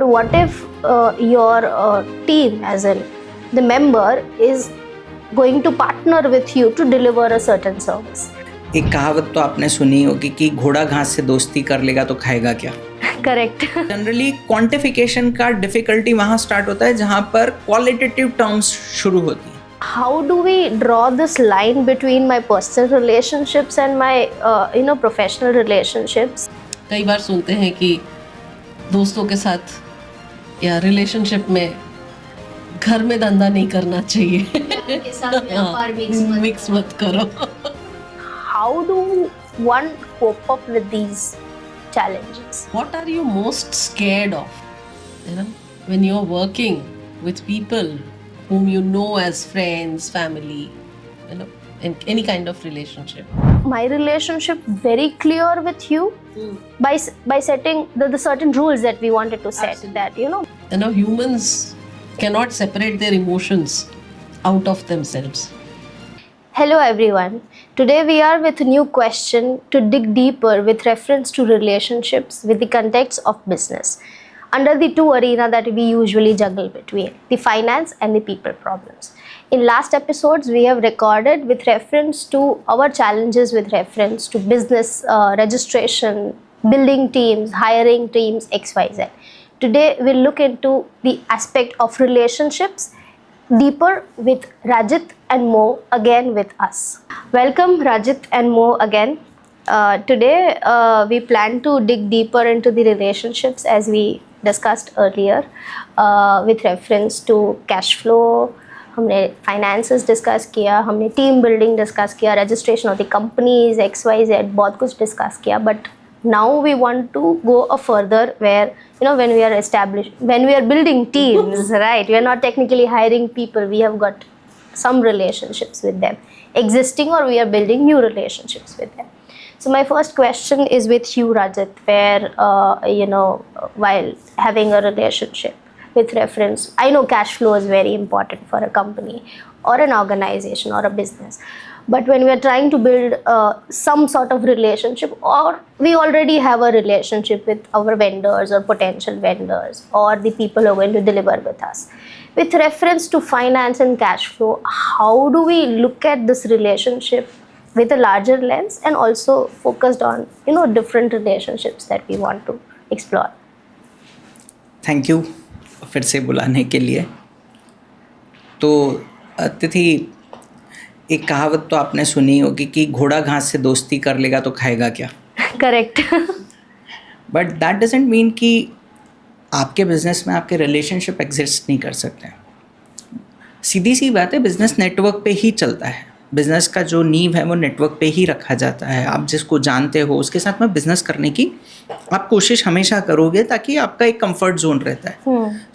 What if your team, as in the member, is going to partner with you to deliver a certain service? एक कहावत तो आपने सुनी होगी कि घोड़ा घास से दोस्ती कर लेगा तो खाएगा क्या। Correct. जनरली क्वांटिफिकेशन का डिफिकल्टी वहाँ स्टार्ट होता है जहाँ पर क्वालिटेटिव टर्म्स शुरू होती है। How do we draw this line between my personal relationships and my professional relationships? कई बार सुनते हैं कि दोस्तों के साथ या रिलेशनशिप में घर में धंधा नहीं करना चाहिए। मिक्स मत करो। How do one cope up with these challenges? What are you most scared of? When you're working with people whom you know as friends, family, in any kind of relationship. My relationship very clear with you by setting the certain rules that we wanted to set. Absolutely. That Humans cannot separate their emotions out of themselves. Hello everyone. Today we are with a new question to dig deeper with reference to relationships with the context of business, under the two arenas that we usually juggle between, the finance and the people problems. In last episodes, we have recorded with reference to our challenges with reference to business registration, building teams, hiring teams, XYZ. Today, we'll look into the aspect of relationships deeper with Rajit and Mo again with us. Welcome Rajit and Mo again. Today, we plan to dig deeper into the relationships as we discussed earlier with reference to cash flow. हमने finances discuss किया, हमने team building discuss किया, registration of the companies, XYZ, बहुत कुछ डिस्कस किया. But now we want to go a further where when we are established, when we are building teams, right? We are not technically hiring people, we have got some relationships with them existing, or we are building new relationships with them. So my first question is with you, Rajat, where while having a relationship with reference, I know cash flow is very important for a company or an organization or a business, but when we are trying to build some sort of relationship, or we already have a relationship with our vendors or potential vendors or the people who are going to deliver with us, with reference to finance and cash flow, how do we look at this relationship with a larger lens and also focused on different relationships that we want to explore? Thank you फिर से बुलाने के लिए। तो अतिथि, एक कहावत तो आपने सुनी होगी कि घोड़ा घास से दोस्ती कर लेगा तो खाएगा क्या। Correct. But that doesn't mean कि आपके बिजनेस में आपके रिलेशनशिप एग्जिस्ट नहीं कर सकते। सीधी सी बात है, बिजनेस नेटवर्क पे ही चलता है। बिजनेस का जो नींव है वो नेटवर्क पे ही रखा जाता है। आप जिसको जानते हो उसके साथ में बिजनेस करने की आप कोशिश हमेशा करोगे, ताकि आपका एक कंफर्ट जोन रहता है।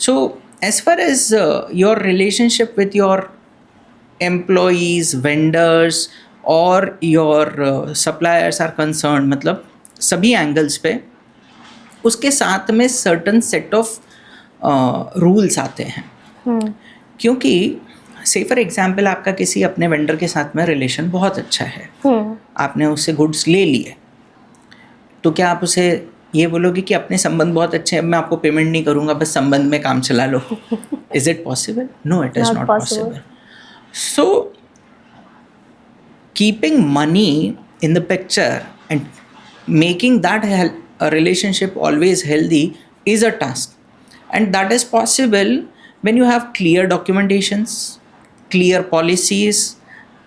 So as far as your relationship with your employees, vendors और योर सप्लायर्स आर कंसर्न, मतलब सभी एंगल्स पे उसके साथ में सर्टन सेट ऑफ रूल्स आते हैं। क्योंकि से फॉर एग्जाम्पल, आपका किसी अपने वेंडर के साथ में रिलेशन बहुत अच्छा है, आपने उससे गुड्स ले लिए, तो क्या आप उसे ये बोलोगे कि अपने संबंध बहुत अच्छे हैं, मैं आपको पेमेंट नहीं करूँगा, बस संबंध में काम चला लो? Is it possible? No, it is not possible. So, keeping money in the picture and making that a relationship always healthy is a task, and that is possible when you have clear documentations, clear policies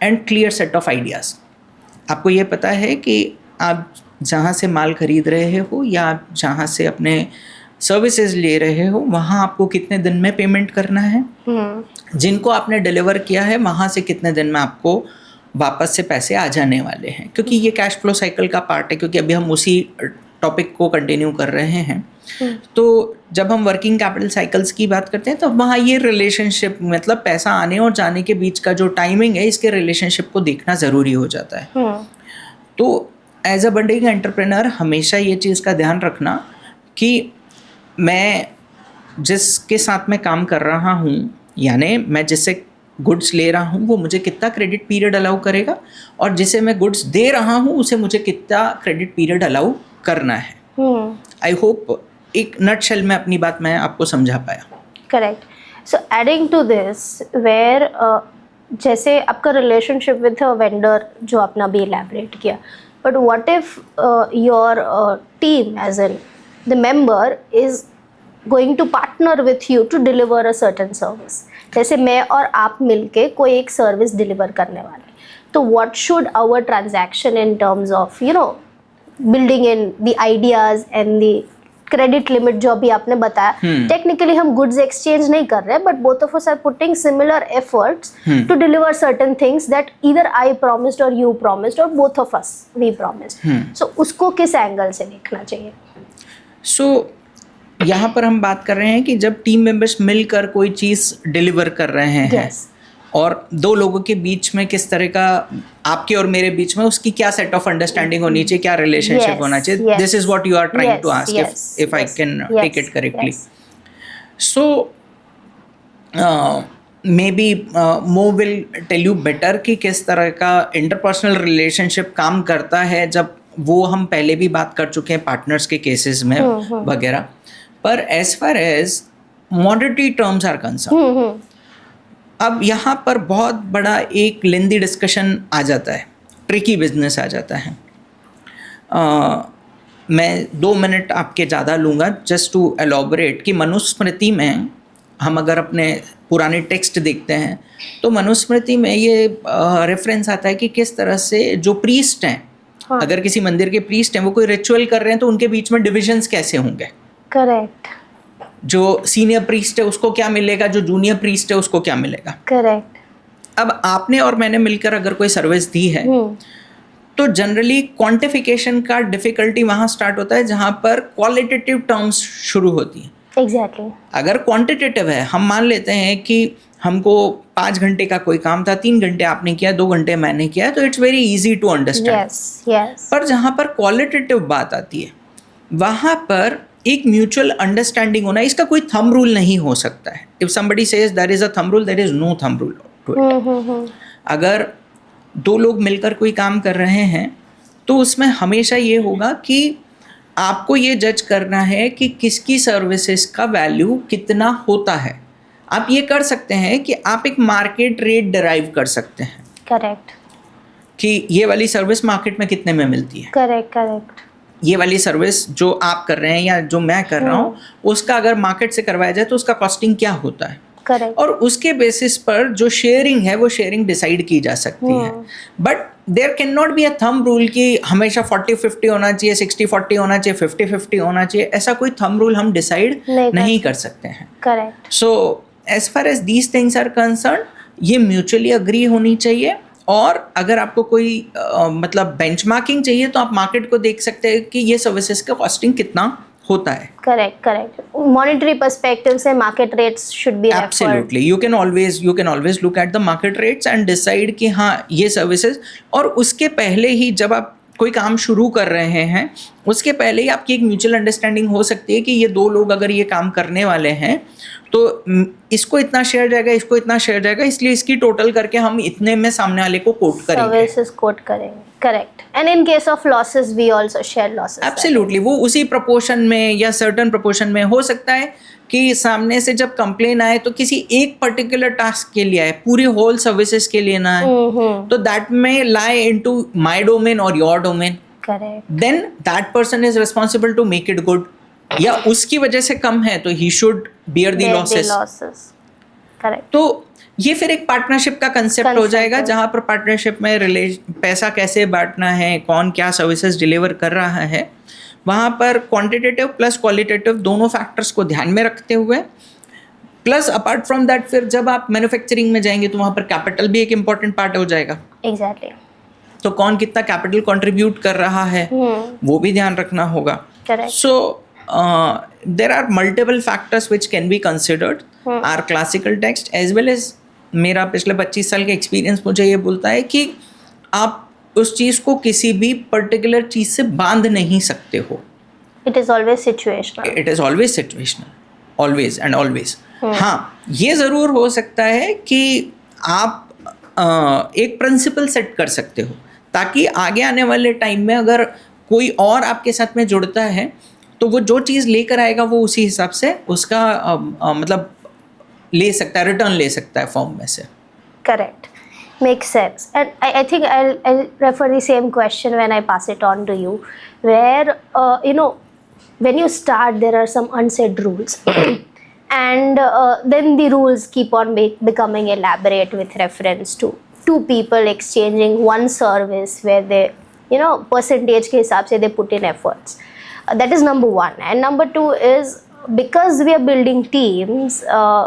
and clear set of ideas. आपको ये पता है कि आप जहाँ से माल खरीद रहे हो या आप जहाँ से अपने सर्विसेज ले रहे हो, वहाँ आपको कितने दिन में पेमेंट करना है, जिनको आपने डिलीवर किया है वहाँ से कितने दिन में आपको वापस से पैसे आ जाने वाले हैं, क्योंकि ये कैश फ्लो साइकिल का पार्ट है। क्योंकि अभी हम उसी टॉपिक को कंटिन्यू कर रहे हैं, तो जब हम वर्किंग कैपिटल साइकिल्स की बात करते हैं तो वहाँ ये रिलेशनशिप, मतलब पैसा आने और जाने के बीच का जो टाइमिंग है, इसके रिलेशनशिप को देखना ज़रूरी हो जाता है। तो एज अ बडिंग एंटरप्रेन्योर हमेशा ये चीज़ का ध्यान रखना कि मैं जिसके साथ में काम कर रहा हूँ, यानी मैं जिससे गुड्स ले रहा हूँ, वो मुझे कितना क्रेडिट पीरियड अलाउ करेगा, और जिसे मैं गुड्स दे रहा हूँ उसे मुझे कितना क्रेडिट पीरियड अलाउ करना है। आई होप एक नटशेल में अपनी बात मैं आपको समझा पाया. Correct. So adding to this, where जैसे आपका रिलेशनशिप विद वेंडर जो आपने अभी इलेबरेट किया, but what if your team as an the member is going to partner with you to deliver a certain service. जैसे मैं और आप मिलके कोई एक सर्विस डिलीवर करने वाले, तो what should our transaction in terms of building in the ideas and the credit limit जो अभी आपने बताया, टेक्निकली हम गुड्स एक्सचेंज नहीं कर रहे, but both of us are putting similar efforts to deliver certain things that either I promised or you promised or both of us we promised. So उसको किस एंगल से देखना चाहिए? सो यहाँ पर हम बात कर रहे हैं कि जब टीम मेंबर्स मिलकर कोई चीज़ डिलीवर कर रहे हैं, Yes. और दो लोगों के बीच में किस तरह का, आपके और मेरे बीच में उसकी क्या सेट ऑफ अंडरस्टैंडिंग होनी चाहिए, क्या रिलेशनशिप Yes, होना चाहिए. yes. This is what you are trying Yes, to ask, yes, if I yes, can yes, take it correctly. yes. So maybe more will tell you better कि किस तरह का interpersonal relationship काम करता है, जब वो हम पहले भी बात कर चुके हैं पार्टनर्स के केसेस में वगैरह. पर as far as monetary terms are concern, अब यहाँ पर बहुत बड़ा एक लेंदी डिस्कशन आ जाता है, ट्रिकी बिजनेस आ जाता है. मैं 2 मिनट आपके ज़्यादा लूँगा जस्ट टू एलॉबरेट कि मनुस्मृति में हम अगर अपने पुराने टेक्स्ट देखते हैं तो मनुस्मृति में ये रेफरेंस आता है कि किस तरह से जो प्रीस्ट हैं, अगर किसी मंदिर के प्रीस्ट हैं वो कोई रिचुअल कर रहे हैं तो उनके बीच में डिविजन्स कैसे होंगे. करेक्ट. जो सीनियर प्रीस्ट है उसको क्या मिलेगा, जो जूनियर प्रीस्ट है उसको क्या मिलेगा. करेक्ट. अब आपने और मैंने मिलकर अगर कोई सर्विस दी है तो जनरली क्वांटिफिकेशन का डिफिकल्टी वहाँ स्टार्ट होता है जहाँ पर क्वालिटेटिव टर्म्स शुरू होती हैं. एग्जैक्टली. अगर क्वांटिटेटिव है, हम मान लेते हैं कि हमको 5 घंटे का कोई काम था, 3 घंटे आपने किया, 2 घंटे मैंने किया, तो it's very easy to understand. Yes, yes. पर जहाँ पर क्वालिटेटिव बात आती है वहाँ पर एक म्यूचुअल अंडरस्टैंडिंग होना, इसका कोई थंब रूल नहीं हो सकता है. If somebody says there is a thumb rule, there is no thumb rule to it. अगर 2 लोग मिलकर कोई काम कर रहे हैं तो उसमें हमेशा ये होगा कि आपको ये जज करना है कि किसकी सर्विसेज का वैल्यू कितना होता है. आप ये कर सकते हैं कि आप एक मार्केट रेट डिराइव कर सकते हैं. करेक्ट. कि ये वाली सर्विस मार्केट में कितने में मिलती है. Correct, correct. ये वाली सर्विस जो आप कर रहे हैं या जो मैं कर रहा हूँ उसका अगर मार्केट से करवाया जाए तो उसका कॉस्टिंग क्या होता है. करेक्ट. और उसके बेसिस पर जो शेयरिंग है वो शेयरिंग डिसाइड की जा सकती है. But there can not be a thumb rule कि हमेशा 40-50 होना चाहिए, 60-40 होना चाहिए, 50-50 होना चाहिए. ऐसा कोई थंब रूल हम डिसाइड नहीं कर सकते हैं. Correct. So as far as these things are concern, ये म्यूचुअली अग्री होनी चाहिए. और अगर आपको कोई मतलब बेंचमार्किंग चाहिए तो आप मार्केट को देख सकते हैं कि ये सर्विसेज का कॉस्टिंग कितना होता है. Correct, correct. मॉनेटरी पर्सपेक्टिव से market rates should be referred. Absolutely, you can always look at the market rates and decide कि हाँ ये सर्विसेज. और उसके पहले ही जब आप कोई काम शुरू कर रहे हैं उसके पहले ही आपकी एक म्यूचुअल अंडरस्टैंडिंग हो सकती है कि ये 2 लोग अगर ये काम करने वाले हैं तो इसको इतना शेयर जाएगा, इसको इतना शेयर जाएगा, इसलिए इसकी टोटल करके हम इतने में सामने वाले को कोट करेंगे, सर्विसेज कोट करेंगे. Correct. And in case of losses we also share losses. Absolutely, वो उसी प्रपोर्शन में या सर्टेन प्रपोर्शन में हो सकता है कि सामने से जब कंप्लेन आए तो किसी एक पर्टिकुलर टास्क के लिए आए, पूरी होल सर्विसेज के लिए ना आए, तो दैट में लाई इनटू माय डोमेन और your domain. Correct. Then that person is responsible to make it good. या उसकी वजह से कम है तो he should bear the losses. Correct. तो ये फिर एक पार्टनरशिप का कंसेप्ट हो जाएगा जहां पर पार्टनरशिप में पैसा कैसे बांटना है, कौन क्या सर्विसेज डिलीवर कर रहा है, वहाँ पर क्वांटिटेटिव प्लस क्वालिटेटिव दोनों फैक्टर्स को ध्यान में रखते हुए, प्लस अपार्ट फ्रॉम दैट फिर जब आप मैन्युफैक्चरिंग में जाएंगे तो वहाँ पर कैपिटल भी एक इम्पॉर्टेंट पार्ट हो जाएगा. एग्जैक्टली. तो कौन कितना कैपिटल कंट्रीब्यूट कर रहा है वो भी ध्यान रखना होगा. Correct. So there are multiple factors which can be considered. Our classical text as well as मेरा पिछले 25 साल का एक्सपीरियंस मुझे ये बोलता है कि आप उस चीज़ को किसी भी पर्टिकुलर चीज़ से बांध नहीं सकते हो. It is always situational. It is always situational. Always and always. हाँ, ये ज़रूर हो सकता है कि आप एक प्रिंसिपल सेट कर सकते हो ताकि आगे आने वाले टाइम में अगर कोई और आपके साथ में जुड़ता है तो वो जो चीज़ लेकर आएगा वो उसी हिसाब से उसका मतलब ले सकता है, रिटर्न ले सकता है फॉर्म में से. Correct. Makes sense. And I think I'll refer the same question when I pass it on to you, where, when you start, there are some unsaid rules. And then the rules keep on becoming elaborate with reference to two people exchanging one service where they, percentage ke hisab se they put in efforts. That is number one. And number two is, because we are building teams,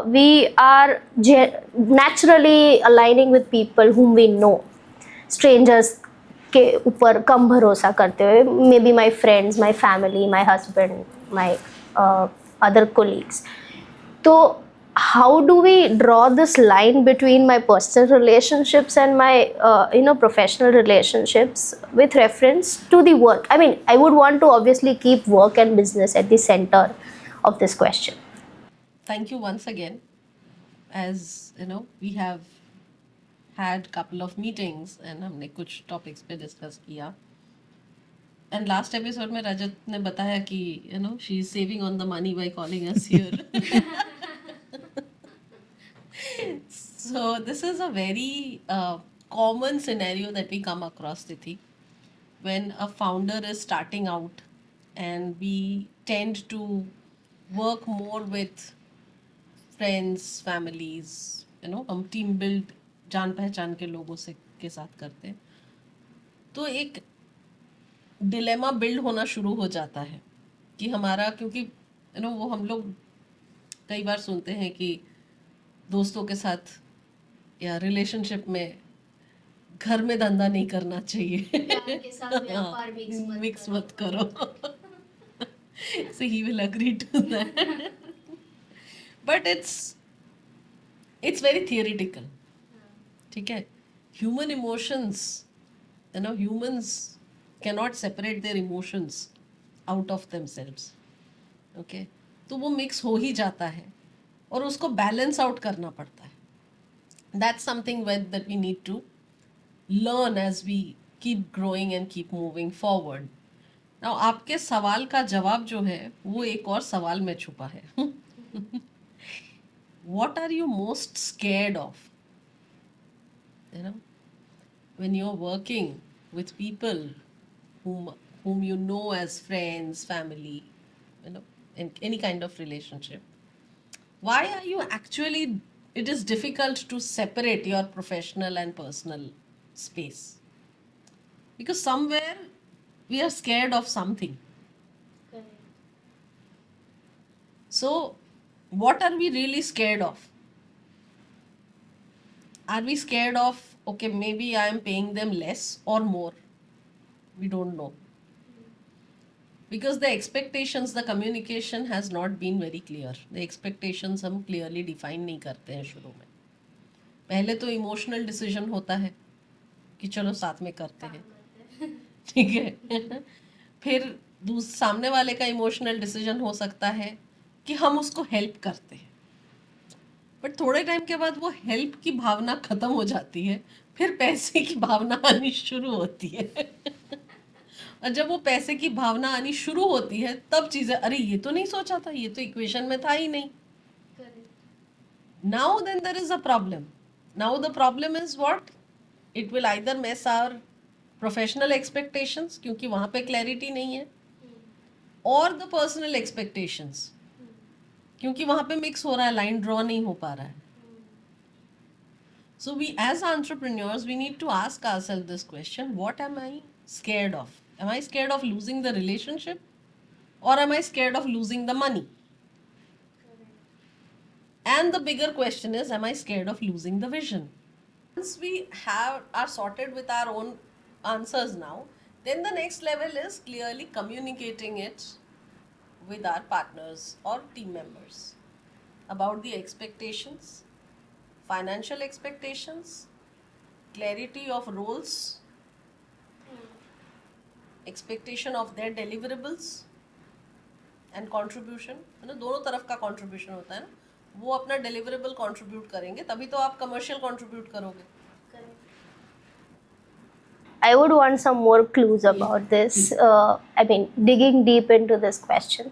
we are naturally aligning with people whom we know. Strangers के ऊपर कम भरोसा करते हुए, may be my friends, my family, my husband, my other colleagues. तो how do we draw this line between my personal relationships and my professional relationships with reference to the work? I mean, I would want to obviously keep work and business at the center of this question. Thank you once again. As you know, we have had couple of meetings and हमने कुछ topics पे discuss किया. And last episode में रजत ने बताया कि she is saving on the money by calling us here. So this is a very common scenario that we come across, Tithi, when a founder is starting out, and we tend to work more with friends, families, हम team build जान पहचान के लोगों से के साथ करते हैं. तो एक डिलेमा बिल्ड होना शुरू हो जाता है कि हमारा, क्योंकि वो हम लोग कई बार सुनते हैं कि दोस्तों के साथ या रिलेशनशिप में घर में धंधा नहीं करना चाहिए, मिक्स मत करो. So he will agree to that. But it's very theoretical. ठीक है. Human emotions, humans cannot separate their emotions out of themselves. Okay. तो वो मिक्स हो ही जाता है और उसको बैलेंस आउट करना पड़ता है. That's something that we need to learn as we keep growing and keep moving forward. Now, आपके सवाल का जवाब जो है वो एक और सवाल में छुपा है. What are you most scared of? When you're working with people whom you know as friends, family, in any kind of relationship. Why are you actually, it is difficult to separate your professional and personal space? Because somewhere we are scared of something. So what are we really scared of? Are we scared of, okay, maybe I am paying them less or more? We don't know. Because the expectations, the communication has not been very clear. The expectations हम clearly define नहीं करते हैं शुरू में. पहले तो emotional decision होता है कि चलो साथ में करते हैं, ठीक है. फिर सामने वाले का इमोशनल डिसीजन हो सकता है कि हम उसको हेल्प करते हैं, बट थोड़े टाइम के बाद वो हेल्प की भावना खत्म हो जाती है, फिर पैसे की भावना आनी शुरू होती है. और जब वो पैसे की भावना आनी शुरू होती है तब चीजें, अरे ये तो नहीं सोचा था, ये तो इक्वेशन में था ही नहीं. Now then there is a problem. Now the problem is what? It will either mess our professional expectations, क्योंकि वहाँ पे clarity नहीं है, or the personal expectations, क्योंकि वहाँ पे mix हो रहा है, line draw नहीं हो पा रहा है. So we as entrepreneurs, we need to ask ourselves this question: what am I scared of? Am I scared of losing the relationship, or am I scared of losing the money? And the bigger question is, am I scared of losing the vision? Once we are sorted with our own answers now, then the next level is clearly communicating it with our partners or team members about the expectations, financial expectations, clarity of roles, expectation of their deliverables and contribution. दोनों तरफ का contribution होता है ना. वो अपना deliverable contribute करेंगे तभी तो आप कमर्शियल कंट्रीब्यूट करोगे. I would want some more clues about this. I mean, digging deep into this question,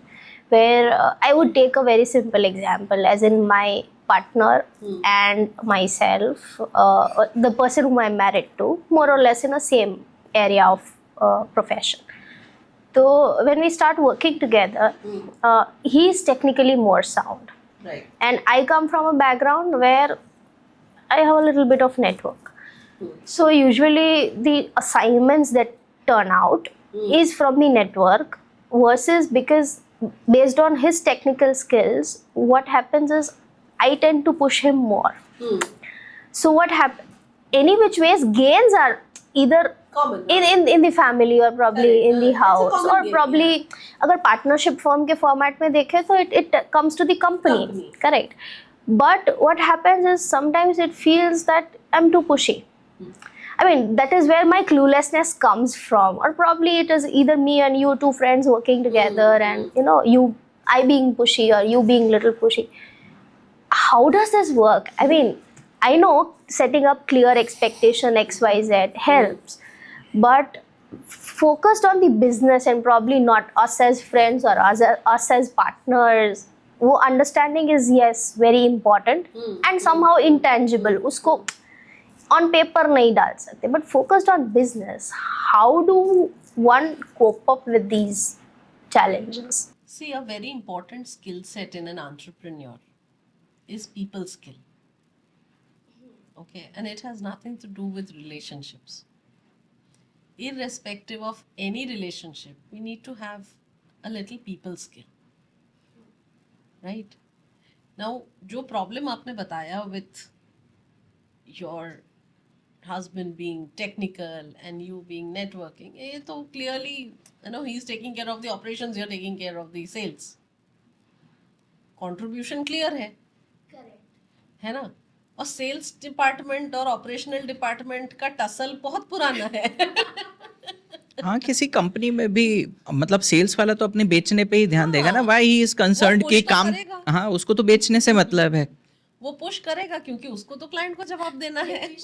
where I would take a very simple example, as in my partner and myself, the person whom I'm married to, more or less in the same area of profession. So when we start working together, he's technically more sound, Right. and I come from a background where I have a little bit of network. So usually the assignments that turn out is from the network, versus because based on his technical skills, what happens is I tend to push him more. So what happens? Any which ways, gains are either Common. in the family or probably Correct. in the It's a house, common or gain, probably अगर partnership firm के format में देखें तो it comes to the company. Company. Correct. But what happens is sometimes it feels that I'm too pushy. I mean, that is where my cluelessness comes from, or probably it is either me and you, two friends working together, and I being pushy or you being little pushy. How does this work? I mean, I know setting up clear expectation XYZ helps, but focused on the business and probably not us as friends or us as partners, वो understanding is, yes, very important and somehow intangible. उसको on paper नहीं डाल सकते, but focused on business, how do one cope up with these challenges? See, a very important skill set in an entrepreneur is people skill. Okay, and it has nothing to do with relationships. Irrespective of any relationship, we need to have a little people skill. Right? Now, जो problem आपने बताया with your husband being technical and you being networking, ये तो clearly, he's taking care of the operations, you're taking care of the sales. Contribution clear है ना? और sales department और operational department का टसल बहुत पुराना है. हाँ, किसी कंपनी में भी मतलब सेल्स वाला तो अपने बेचने पे ही ध्यान देगा ना. व्हाई ही इज कंसर्न्ड वो कि push तो काम. करेगा. हाँ, उसको तो बेचने से मतलब है. वो पुश करेगा क्योंकि उसको तो क्लाइंट को जवाब देना है.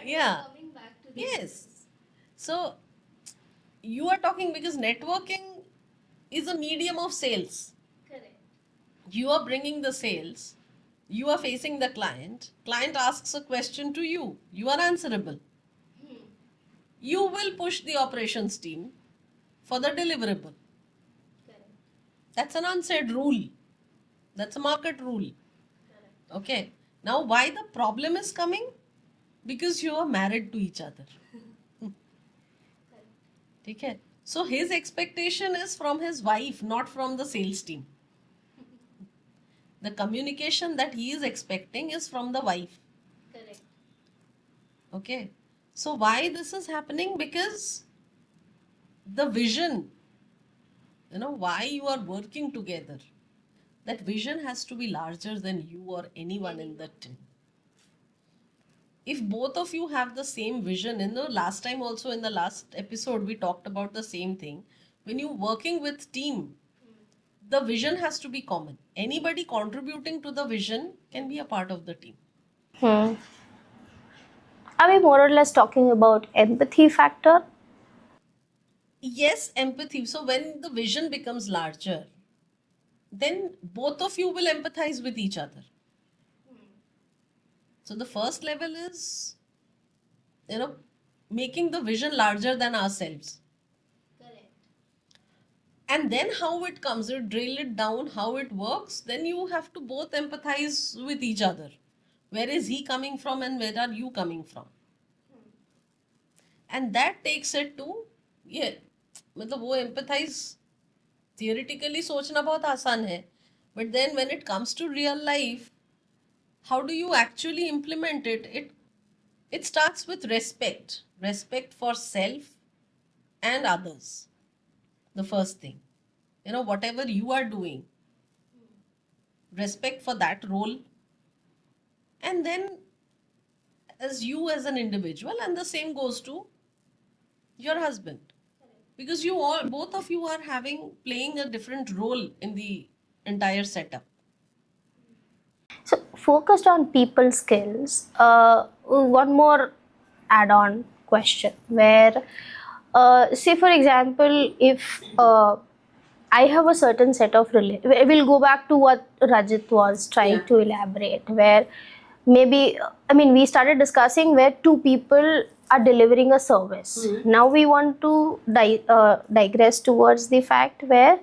Yeah. Yes. So you are talking because networking is a medium of sales. You are bringing the sales, you are facing the client asks a question to you, you are answerable. You will push the operations team for the deliverable. That's an unsaid rule, that's a market rule. Okay, now why the problem is coming? Because you are married to each other. ठीक है. So his expectation is from his wife, not from the sales team. The communication that he is expecting is from the wife. Okay. So why this is happening? Because the vision, why you are working together, that vision has to be larger than you or anyone in the team. If both of you have the same vision, last time also in the last episode we talked about the same thing. When you're working with team, the vision has to be common. Anybody contributing to the vision can be a part of the team. Are we more or less talking about empathy factor? Yes, empathy. So when the vision becomes larger, then both of you will empathize with each other. So the first level is, making the vision larger than ourselves. And then how it comes, you drill it down, how it works, then you have to both empathize with each other. Where is he coming from and where are you coming from? And that takes it to, मतलब वो empathize theoretically सोचना बहुत आसान है, but then when it comes to real life, how do you actually implement it? It starts with respect for self and others. The first thing, whatever you are doing, respect for that role, and then as you as an individual, and the same goes to your husband, because both of you are playing a different role in the entire setup. So focused on people skills, one more add-on question where, say for example, if I have a certain set of we'll go back to what Rajit was trying Yeah. to elaborate, where maybe, I mean, we started discussing where two people are delivering a service. Now we want to digress towards the fact where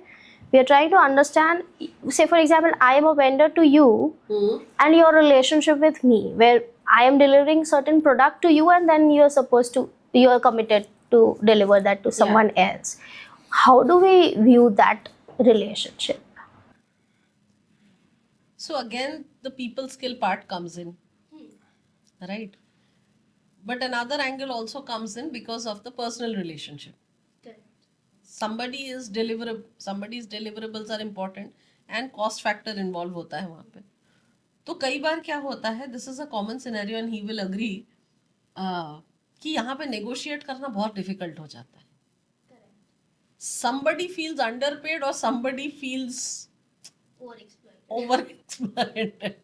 we are trying to understand, say for example, I am a vendor to you and your relationship with me, where I am delivering certain product to you and then you are committed to deliver that to someone else. How do we view that relationship? So again, the people skill part comes in, right? But another angle also comes in because of the personal relationship. Somebody's deliverables are important and cost factor involve होता है वहाँ पे. तो कई बार क्या होता है, this is a common scenario and he will agree, कि यहाँ पे negotiate करना बहुत difficult हो जाता है. Somebody feels underpaid or somebody feels overexploited.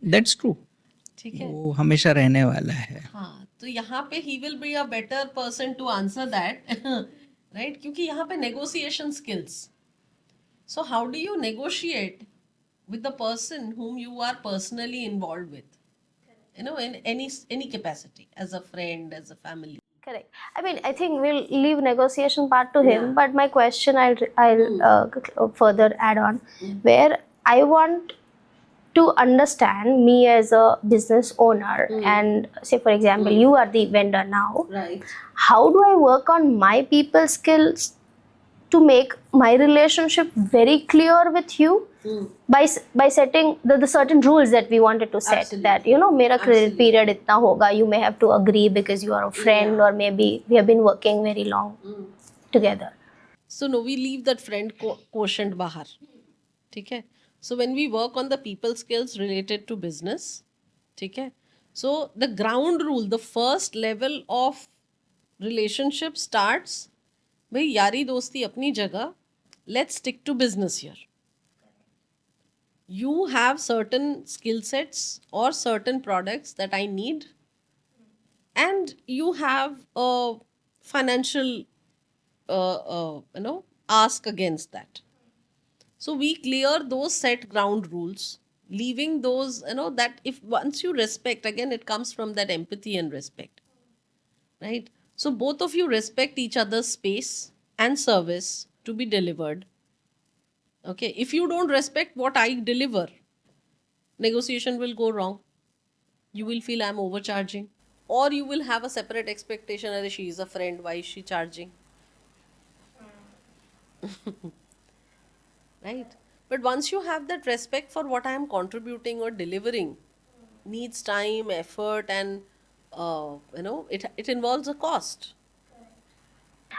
That's true. ठीक है. वो हमेशा रहने वाला है. हाँ, तो यहाँ पे he will be a better person to answer that, right? क्योंकि यहाँ पे negotiation skills. So how do you negotiate with the person whom you are personally involved with? You know, in any capacity, as a friend, as a family. Correct. I mean, I think we'll leave negotiation part to him, but my question I'll further add on, where I want to understand me as a business owner, and say for example, you are the vendor now. Right. How do I work on my people skills to make my relationship very clear with you? By setting the certain rules that we wanted to set. Absolutely. That, you know, मेरा credit Absolutely. period इतना होगा, you may have to agree because you are a friend, or maybe we have been working very long together. So no, we leave that friend quotient bahar. ठीक है? So when we work on the people skills related to business, ठीक है? So the ground rule, the first level of relationship starts, भाई यारी दोस्ती अपनी जगह, let's stick to business here. You have certain skill sets or certain products that I need, and you have a financial ask against that. So we clear those set ground rules, leaving those, that if once you respect, again it comes from that empathy and respect, right? So both of you respect each other's space and service to be delivered. Okay, if you don't respect what I deliver, negotiation will go wrong. You will feel I'm overcharging, or you will have a separate expectation. That she is a friend, why is she charging? Right? But once you have that respect for what I am contributing or delivering, needs time, effort, and it involves a cost.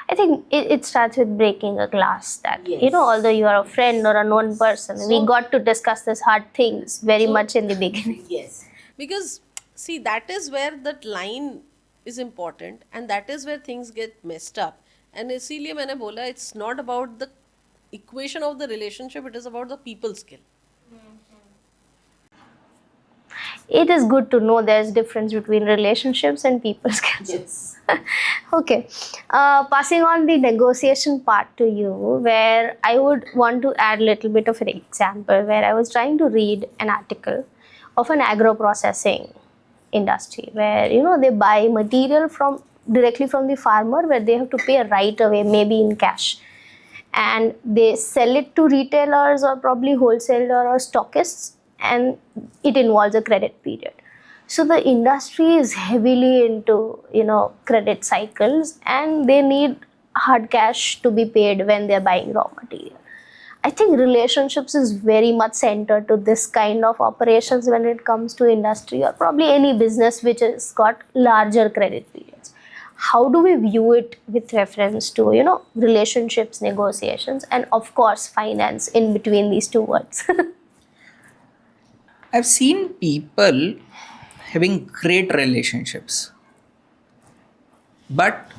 I think it starts with breaking a glass that, you know, although you are a friend or a known person, we got to discuss these hard things very much in the beginning. Yes. Because, see, that is where that line is important, and that is where things get messed up. And इसीलिए मैंने बोला, it's not about the equation of the relationship, it is about the people skill. It is good to know there's difference between relationships and people skills. Yes. Okay. Passing on the negotiation part to you, where I would want to add a little bit of an example, where I was trying to read an article of an agro processing industry where, you know, they buy material directly from the farmer, where they have to pay right away, maybe in cash, and they sell it to retailers or probably wholesaler or stockists, and it involves a credit period. So the industry is heavily into, you know, credit cycles, and they need hard cash to be paid when they're buying raw material. I think relationships is very much centered to this kind of operations when it comes to industry, or probably any business which has got larger credit periods. How do we view it with reference to, you know, relationships, negotiations, and of course finance in between these two words? I've seen people having great relationships, but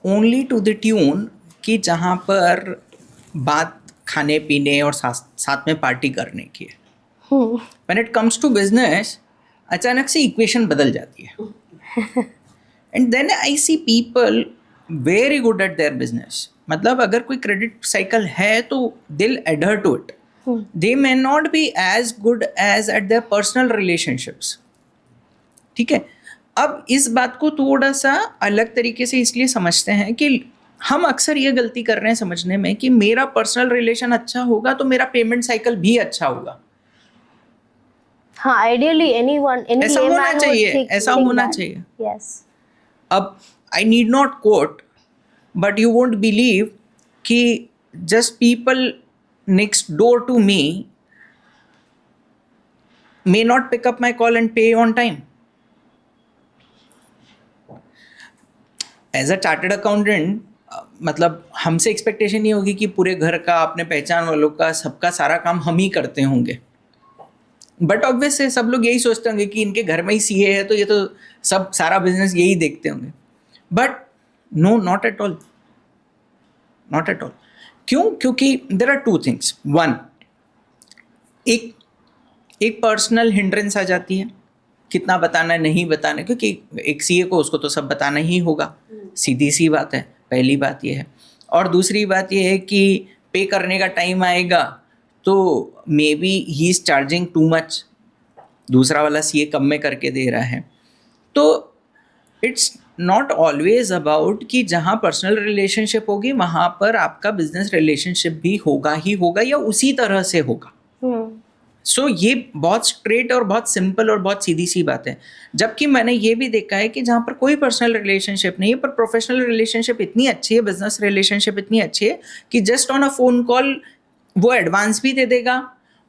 only to the tune कि जहाँ पर बात खाने पीने और साथ में party करने की है. When it comes to business अचानक से इक्वेशन बदल जाती है. And then I see people very good at their business. मतलब अगर कोई क्रेडिट साइकिल है तो they'll adhere to it. They may not be as good as at their personal relationships. ठीक है. अब इस बात को थोड़ा सा अलग तरीके से इसलिए समझते हैं कि हम अक्सर ये गलती कर रहे हैं समझने में कि मेरा पर्सनल रिलेशन अच्छा होगा तो मेरा पेमेंट साइकिल भी अच्छा होगा. हाँ, आइडियली any ऐसा layman होना would चाहिए, ऐसा think होना that. चाहिए. Yes. अब I need not quote but you won't believe कि just people next door to me may not pick up my call and pay on time. As a chartered accountant मतलब हमसे expectation नहीं होगी कि पूरे घर का, अपने पहचान वालों का, सबका सारा काम हम ही करते होंगे. बट ऑब्वियस है सब लोग यही सोचते होंगे कि इनके घर में ही सीए है तो ये तो सब सारा बिजनेस यही देखते होंगे. But no, not at all, not at all. क्यों? क्योंकि there are two things. One, एक पर्सनल हिंड्रेंस आ जाती है, कितना बताना है नहीं बताना है, क्योंकि एक सीए को उसको तो सब बताना ही होगा. सीधी सी बात है. पहली बात ये है. और दूसरी बात ये है कि पे करने का टाइम आएगा तो may be he is charging too much, दूसरा वाला सीए कम में करके दे रहा है. तो इट्स नॉट ऑलवेज अबाउट कि जहाँ पर्सनल रिलेशनशिप होगी वहाँ पर आपका बिजनेस रिलेशनशिप भी होगा ही होगा या उसी तरह से होगा. सो ये बहुत स्ट्रेट और बहुत सिंपल और बहुत सीधी सी बात है. जबकि मैंने ये भी देखा है कि जहाँ पर कोई पर्सनल रिलेशनशिप नहीं है पर प्रोफेशनल रिलेशनशिप इतनी अच्छी है, बिजनेस रिलेशनशिप इतनी अच्छी है कि just on a phone call वो एडवांस भी दे देगा,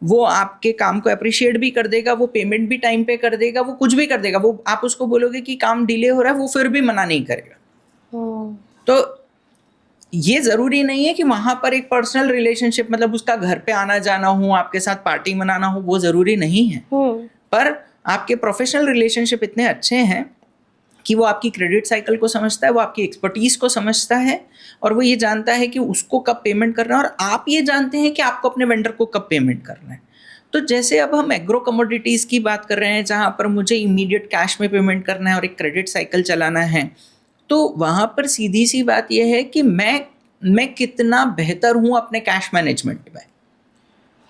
वो आपके काम को अप्रिशिएट भी कर देगा, वो पेमेंट भी टाइम पे कर देगा, वो कुछ भी कर देगा. वो आप उसको बोलोगे कि काम डिले हो रहा है, वो फिर भी मना नहीं करेगा. तो ये ज़रूरी नहीं है कि वहाँ पर एक पर्सनल रिलेशनशिप मतलब उसका घर पे आना जाना हो, आपके साथ पार्टी मनाना हो, वो ज़रूरी नहीं है. पर आपके प्रोफेशनल रिलेशनशिप इतने अच्छे हैं कि वो आपकी क्रेडिट साइकिल को समझता है, वो आपकी एक्सपर्टीज़ को समझता है और वो ये जानता है कि उसको कब पेमेंट करना है और आप ये जानते हैं कि आपको अपने वेंडर को कब पेमेंट करना है. तो जैसे अब हम एग्रो कमोडिटीज़ की बात कर रहे हैं जहाँ पर मुझे इमीडिएट कैश में पेमेंट करना है और एक क्रेडिट साइकिल चलाना है, तो वहाँ पर सीधी सी बात यह है कि मैं कितना बेहतर हूँ अपने कैश मैनेजमेंट में.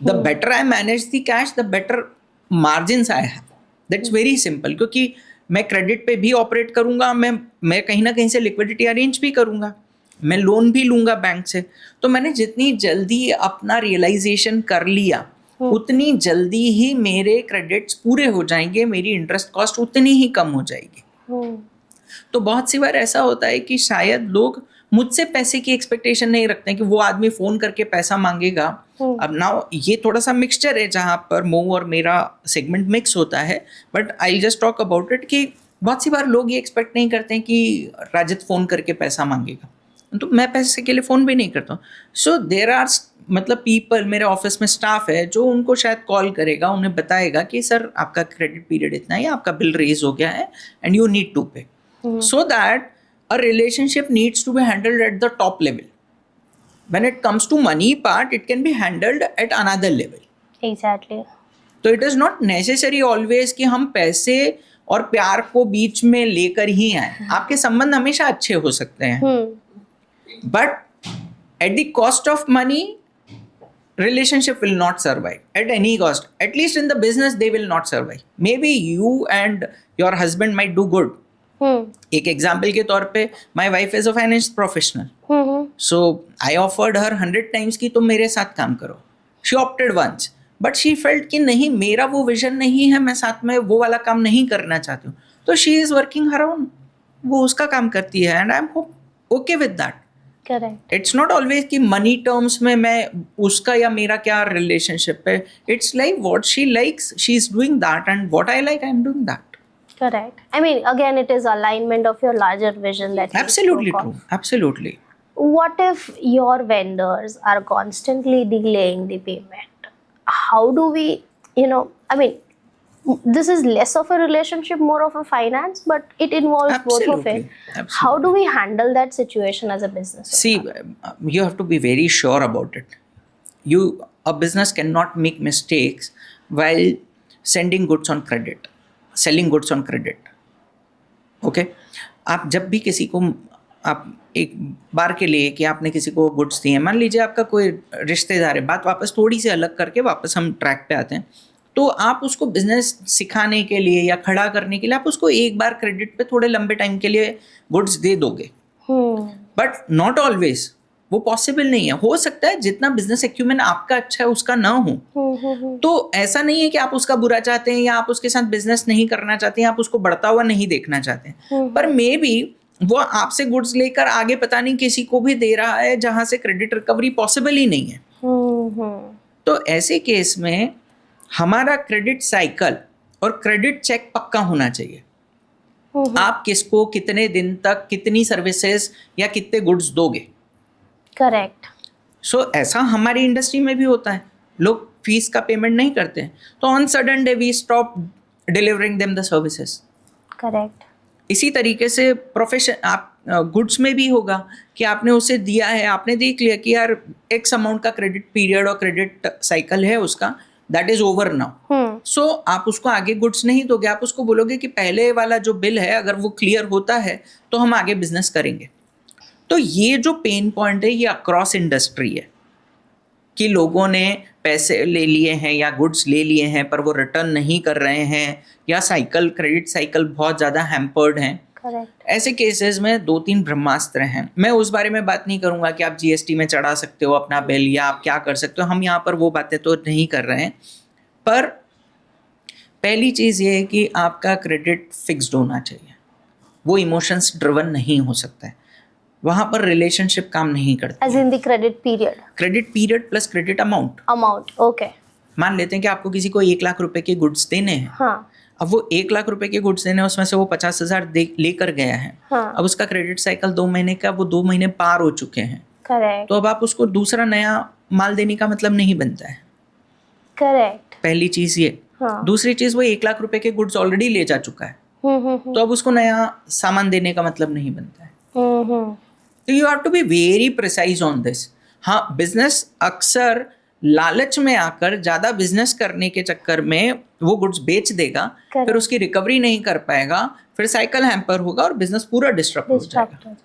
The better I manage the cash the better margins I have. That's very simple. क्योंकि मैं क्रेडिट पे भी ऑपरेट करूँगा, मैं कहीं ना कहीं से लिक्विडिटी अरेंज भी करूँगा, मैं लोन भी लूँगा बैंक से. तो मैंने जितनी जल्दी अपना रियलाइजेशन कर लिया उतनी जल्दी ही मेरे क्रेडिट्स पूरे हो जाएंगे, मेरी इंटरेस्ट कॉस्ट उतनी ही कम हो जाएगी. तो बहुत सी बार ऐसा होता है कि शायद लोग मुझसे पैसे की एक्सपेक्टेशन नहीं रखते हैं कि वो आदमी फ़ोन करके पैसा मांगेगा. अब नाउ ये थोड़ा सा मिक्सचर है जहाँ पर मो और मेरा सेगमेंट मिक्स होता है. But I just talk about it कि बहुत सी बार लोग ये एक्सपेक्ट नहीं करते हैं कि राजित फ़ोन करके पैसा मांगेगा, तो मैं पैसे के लिए फ़ोन भी नहीं करता हूँ. सो देर आर मतलब पीपल, मेरे ऑफिस में स्टाफ है जो उनको शायद कॉल करेगा, उन्हें बताएगा कि सर आपका क्रेडिट पीरियड इतना है, आपका बिल रेज हो गया है एंड यू नीड टू पे. So that a relationship needs to be handled at the top level. When it comes to money part, it can be handled at another level. Exactly. तो it is not necessary always कि हम पैसे और प्यार को बीच में लेकर ही आए. आपके संबंध हमेशा अच्छे हो सकते हैं, but at the cost of money, relationship will not survive at any cost. At least in the business, they will not survive. Maybe you and your husband might do good. एक एग्जाम्पल के तौर पे my wife is a finance professional, so I offered her 100 times कि तुम मेरे साथ काम करो. She opted once, but she felt कि नहीं, मेरा वो विजन नहीं है, मैं साथ में वो वाला काम नहीं करना चाहती हूँ. तो she is working her own, वो उसका काम करती है and I am okay with that. Correct. It's not always कि मनी टर्म्स में मैं उसका या मेरा क्या रिलेशनशिप है. It's like what she likes she is doing that and what I like I am doing that. Correct. I mean, again, it is alignment of your larger vision that you Absolutely spoke true. of. Absolutely. What if your vendors are constantly delaying the payment? How do we, I mean, this is less of a relationship, more of a finance, but it involves both of Absolutely. it. Absolutely. How do we handle that situation as a business owner? See, you have to be very sure about it. A business cannot make mistakes while sending goods on credit, selling goods on credit. Okay आप जब भी किसी को, आप एक बार के लिए कि आपने किसी को गुड्स दिए, मान लीजिए आपका कोई रिश्तेदार है, बात वापस थोड़ी सी अलग करके वापस हम ट्रैक पे आते हैं, तो आप उसको बिजनेस सिखाने के लिए या खड़ा करने के लिए आप उसको एक बार क्रेडिट पे थोड़े लंबे टाइम के लिए गुड्स दे दोगे, बट नॉट ऑलवेज वो पॉसिबल नहीं है। हो सकता है जितना बिजनेस एक्यूमेंट आपका अच्छा है उसका ना हो, तो ऐसा नहीं है कि आप उसका बुरा चाहते हैं या आप उसके साथ बिजनेस नहीं करना चाहते हैं, आप उसको बढ़ता हुआ नहीं देखना चाहते हैं, पर मे बी वो आपसे गुड्स लेकर आगे पता नहीं किसी को भी दे रहा है जहां से क्रेडिट रिकवरी पॉसिबल ही नहीं है। तो ऐसे केस में हमारा क्रेडिट साइकिल और क्रेडिट चेक पक्का होना चाहिए। आप किसको कितने दिन तक कितनी सर्विसेज या कितने गुड्स दोगे। करेक्ट। सो ऐसा हमारी इंडस्ट्री में भी होता है, लोग फीस का पेमेंट नहीं करते हैं, तो on sudden day we stop delivering them the services. Correct. इसी तरीके से प्रोफेशन आप गुड्स में भी होगा कि आपने उसे दिया है, आपने देख लिया कि यार एक्स अमाउंट का क्रेडिट पीरियड और क्रेडिट साइकिल है उसका, दैट इज ओवर नाउ, सो आप उसको आगे गुड्स नहीं दोगे, आप उसको बोलोगे कि पहले वाला जो बिल है अगर वो क्लियर होता है तो हम आगे बिजनेस करेंगे। तो ये जो पेन पॉइंट है ये अक्रॉस इंडस्ट्री है कि लोगों ने पैसे ले लिए हैं या गुड्स ले लिए हैं पर वो रिटर्न नहीं कर रहे हैं, या साइकिल क्रेडिट साइकिल बहुत ज़्यादा हैम्पर्ड हैं। करेक्ट। ऐसे केसेस में 2-3 ब्रह्मास्त्र हैं। मैं उस बारे में बात नहीं करूंगा कि आप जीएसटी में चढ़ा सकते हो अपना बिल या आप क्या कर सकते हो, हम यहाँ पर वो बातें तो नहीं कर रहे हैं। पर पहली चीज़ ये है कि आपका क्रेडिट फिक्स्ड होना चाहिए, वो इमोशंस ड्रिवन नहीं हो सकता है, वहाँ पर रिलेशनशिप काम नहीं करती। As in the credit period plus credit amount. Okay. मान लेते हैं कि आपको किसी को 1 लाख रुपए के गुड्स देने हैं, हाँ। अब वो 1 लाख रुपए के गुड्स देने हैं, उसमें से वो 50,000 लेकर गया है, हाँ। अब उसका क्रेडिट साइकिल 2 महीने का, वो 2 महीने पार हो चुके हैं, करेक्ट। तो अब आप उसको दूसरा नया माल देने का मतलब नहीं बनता है। करेक्ट। पहली चीज ये। हाँ। दूसरी चीज, वो 1 लाख रुपए के गुड्स ऑलरेडी ले जा चुका है, तो अब उसको नया सामान देने का मतलब नहीं बनता है। तो you have to be very precise on this. हाँ, बिजनेस अक्सर लालच में आकर ज्यादा बिजनेस करने के चक्कर में वो गुड्स बेच देगा, फिर उसकी रिकवरी नहीं कर पाएगा, फिर साइकिल हैम्पर होगा और बिजनेस पूरा डिस्टर्ब हो जाएगा।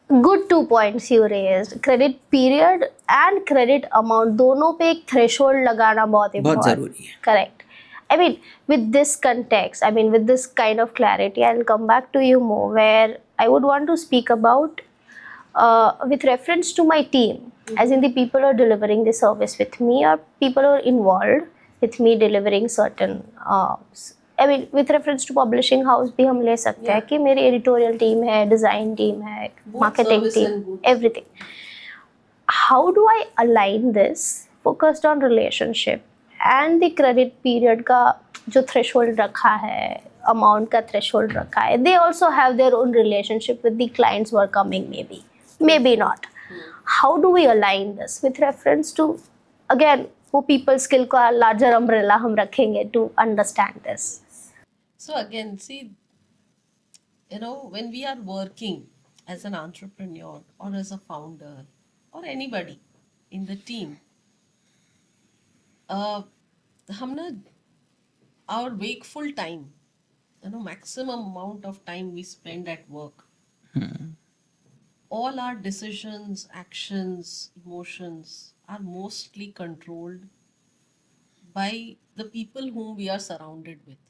Good 2 points you raised, credit period and credit amount, दोनों पे एक थ्रेशोल्ड लगाना बहुत जरूरी है। Correct. I mean, with this context, I mean, with this kind of clarity, I'll come back to you more, where I would want to speak about with reference to my team, as in the people who are delivering the service with me or people who are involved with me delivering certain, I mean, with reference to publishing house भी हम ले सकते हैं कि मेरी editorial team है, design team है, marketing team, everything. How do I align this focused on relationship and the credit period का जो थ्रेशोल्ड रखा है, अमाउंट का थ्रेशोल्ड रखा है, they also have their own relationship with the clients who are coming, maybe not. How do we align this with reference to, again वो people skill का larger umbrella हम रखेंगे to understand this. So again see, you know, when we are working as an entrepreneur or as a founder or anybody in the team, हम ना our wakeful time, you know, maximum amount of time we spend at work, all our decisions, actions, emotions are mostly controlled by the people whom we are surrounded with.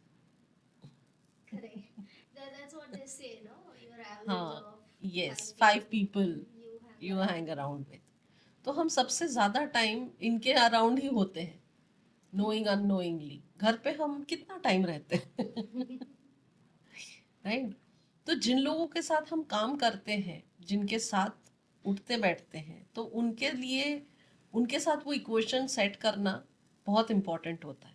That's what they say, no? Your average हाँ, of yes, 5 people you hang around with. तो हम सबसे ज़्यादा time इनके around ही होते हैं, knowing unknowingly. घर पे हम कितना टाइम रहते हैं राइट? तो जिन लोगों के साथ हम काम करते हैं, जिनके साथ उठते बैठते हैं, तो उनके लिए उनके साथ वो इक्वेशन सेट करना बहुत इम्पोर्टेंट होता है।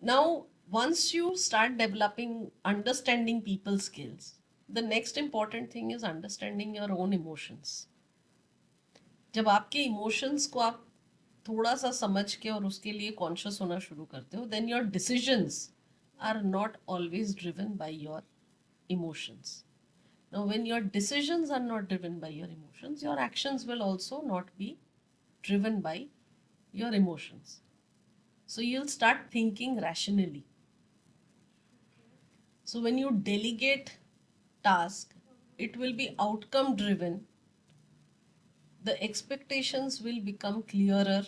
Now once you start developing understanding people skills, the next important thing is understanding your own emotions. जब आपके इमोशंस को आप थोड़ा सा समझ के और उसके लिए कॉन्शियस होना शुरू करते हो, then your decisions are not always driven by your emotions. Now when your decisions are not driven by your emotions, your actions will also not be driven by your emotions. So you'll start thinking rationally. So when you delegate task, it will be outcome driven. The expectations will become clearer,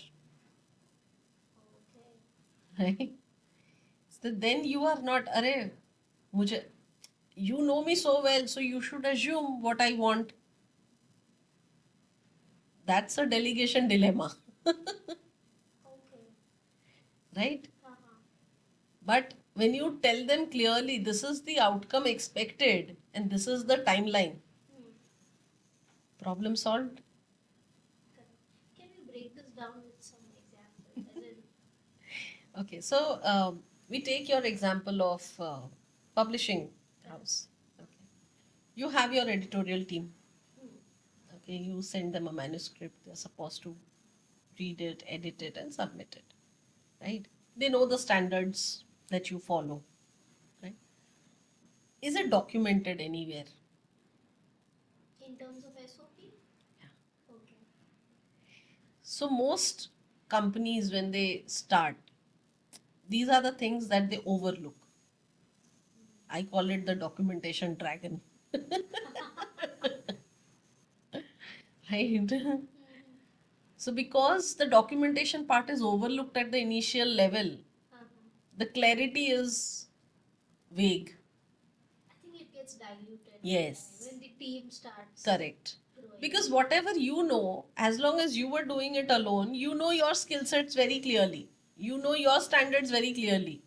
right? So then you are not, अरे मुझे, you know me so well, so you should assume what I want. That's a delegation dilemma, right? But when you tell them clearly, this is the outcome expected and this is the timeline, problem solved. Can we break this down with some examples? As in, Okay, so we take your example of publishing house. Okay. You have your editorial team. Okay, you send them a manuscript, they're supposed to read it, edit it, and submit it, right? They know the standards that you follow, right? Is it documented anywhere? in terms of SOP? Yeah. Okay. So, most companies, when they start, these are the things that they overlook. I call it the documentation dragon. Right? So, because the documentation part is overlooked at the initial level, the clarity is vague. I think it gets diluted Yes. when the team starts Correct. growing. Because whatever you know, as long as you were doing it alone, you know your skill sets very clearly. You know your standards very clearly.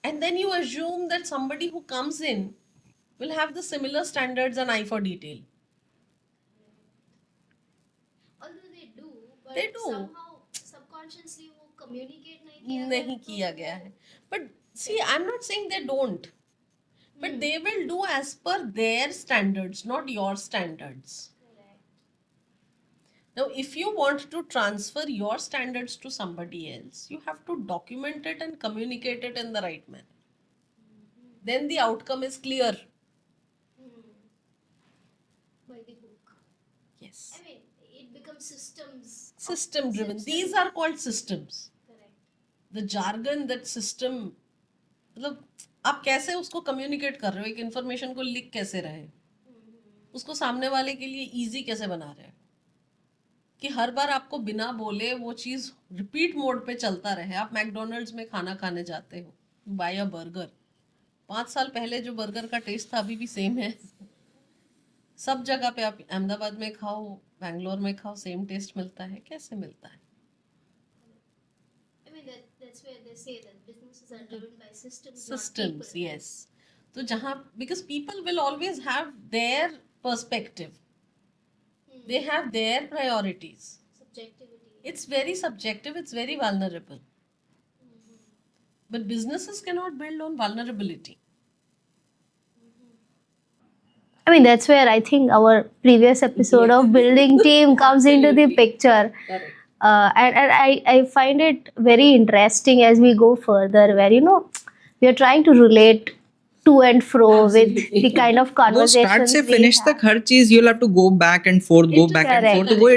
And then you assume that somebody who comes in will have the similar standards and eye for detail. Although they do, but They do. somehow subconsciously वो communicate नहीं किया नहीं गया, किया तो गया वो- है. But see, I'm not saying they don't. But they will do as per their standards, not your standards. Correct. Now, if you want to transfer your standards to somebody else, you have to document it and communicate it in the right manner. Then the outcome is clear. By the book. Yes. I mean, it becomes systems. System driven. System. These are called systems. Correct. The jargon that system, मतलब आप कैसे उसको communicate कर रहे हो, एक information को लिख कैसे रहे, उसको सामने वाले के लिए इजी कैसे बना रहे हो कि हर बार आपको बिना बोले वो चीज़ रिपीट मोड पे चलता रहे. आप मैकडोनल्ड्स में खाना खाने जाते हो, बाय अ बर्गर. 5 साल पहले जो बर्गर का टेस्ट था अभी भी सेम है. सब जगह पे आप अहमदाबाद में खाओ, बैंगलोर में खाओ, सेम टेस्ट मिलता है. कैसे मिलता है? I mean, that's where they say that businesses are driven by systems, Systems, not people. yes. तो जहाँ, because people will always have their perspective, they have their priorities. Subjectivity. It's very subjective, it's very vulnerable. But businesses cannot build on vulnerability. I mean, that's where I think our previous episode of building team comes into the Absolutely. picture. Correct. And I find it very interesting as we go further, where, we are trying to relate to and fro with Absolutely. the kind of वो conversations start से we finish have. तक हर चीज you'll have to go back and forth, go back and Correct. forth. तो वो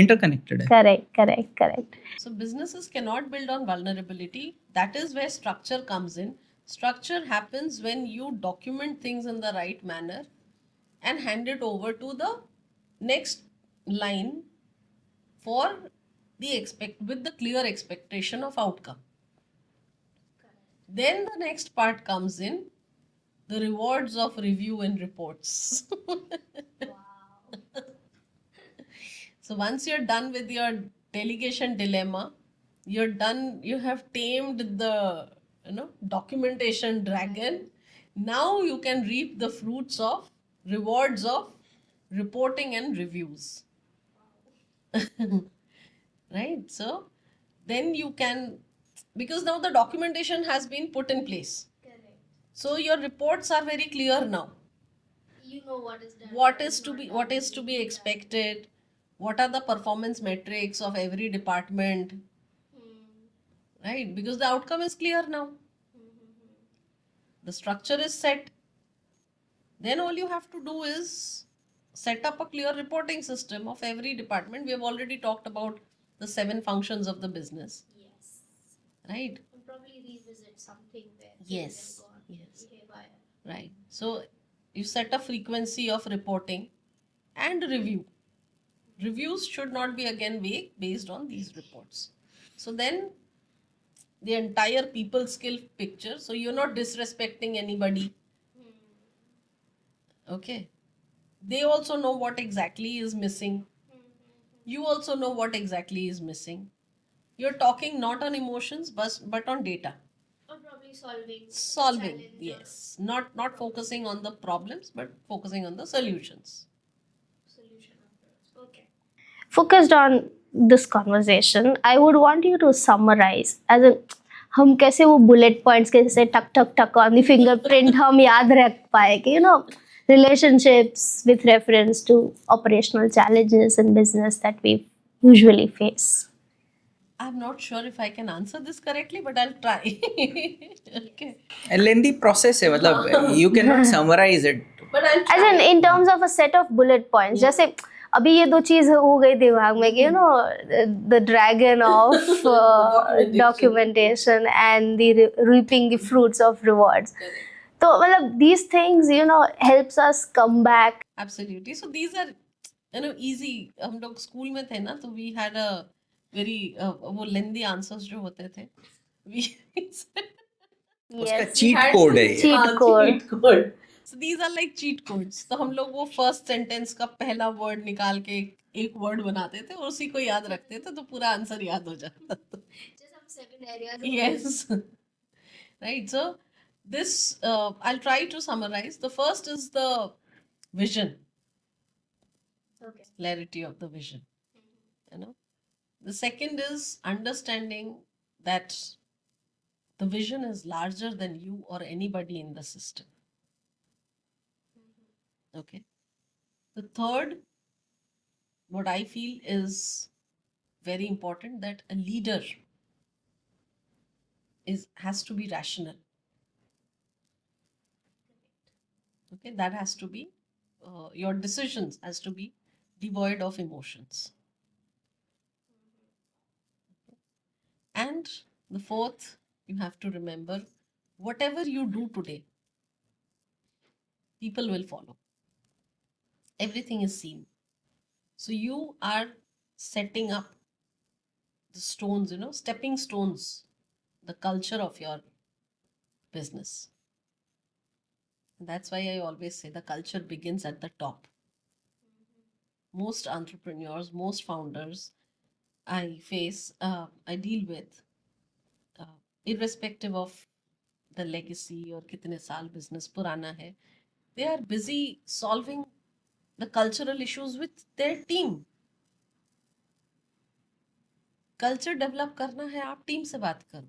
interconnected है. Correct. So businesses cannot build on vulnerability. That is where structure comes in. Structure happens when you document things in the right manner and hand it over to the next line for with the clear expectation of outcome. Then the next part comes in, the rewards of review and reports. So once you're done with your delegation dilemma, you're done, you have tamed the documentation dragon. Now you can reap the fruits of rewards of reporting and reviews. Right? So then you can, because now the documentation has been put in place. Correct. So your reports are very clear now. You know what is done. What is to be expected, what are the performance metrics of every department, right? Because the outcome is clear now, the structure is set. Then all you have to do is set up a clear reporting system of every department. We have already talked about the 7 functions of the business, Yes. right? And probably revisit something where Yes, yes, haywire. right. So you set a frequency of reporting and review. Reviews should not be again vague based on these reports. So then the entire people skill picture. So you're not disrespecting anybody. Okay. They also know what exactly is missing. You also know what exactly is missing. You're talking not on emotions but on data. Or probably solving. Solving, yes. Not focusing on the problems but focusing on the solutions. Solution approach. Okay. Focused on this conversation, I would want you to summarize as in हम कैसे वो bullet points कैसे टक टक टक on the fingerprint हम याद रख पाए कि relationships with reference to operational challenges in business that we usually face. I'm not sure if I can answer this correctly, but I'll try. Okay. A lengthy process है, मतलब you cannot summarize it. But I'll As in terms of a set of bullet points. जैसे अभी ये दो चीज हो गई दिमाग में कि the dragon of documentation and the reaping the fruits of rewards. तो मतलब these things helps us come back. Absolutely. So these are easy. हम लोग स्कूल में थे ना, तो we had a very वो lengthy answers जो होते थे. We उसका cheat code है ये. Cheat code. cheat code. So these are like cheat codes. तो हम लोग वो first sentence का पहला word निकाल के एक word बनाते थे और उसी को याद रखते थे तो पूरा आंसर याद हो जाता था. Just 7 areas. Yes. Right. So this I'll try to summarize. The first is the vision. Okay. Clarity of the vision. The second is understanding that the vision is larger than you or anybody in the system. Okay. The third, what I feel is very important, that a leader has to be rational. Okay, that has to be your decisions has to be devoid of emotions. And the fourth, you have to remember, whatever you do today, people will follow. Everything is seen. So you are setting up the stones, stepping stones, the culture of your business. And that's why I always say the culture begins at the top. Most entrepreneurs, most founders I deal with, irrespective of the legacy or kitne saal business purana hai, they are busy solving the cultural issues with their team. Culture develop करना है, आप team से बात करो.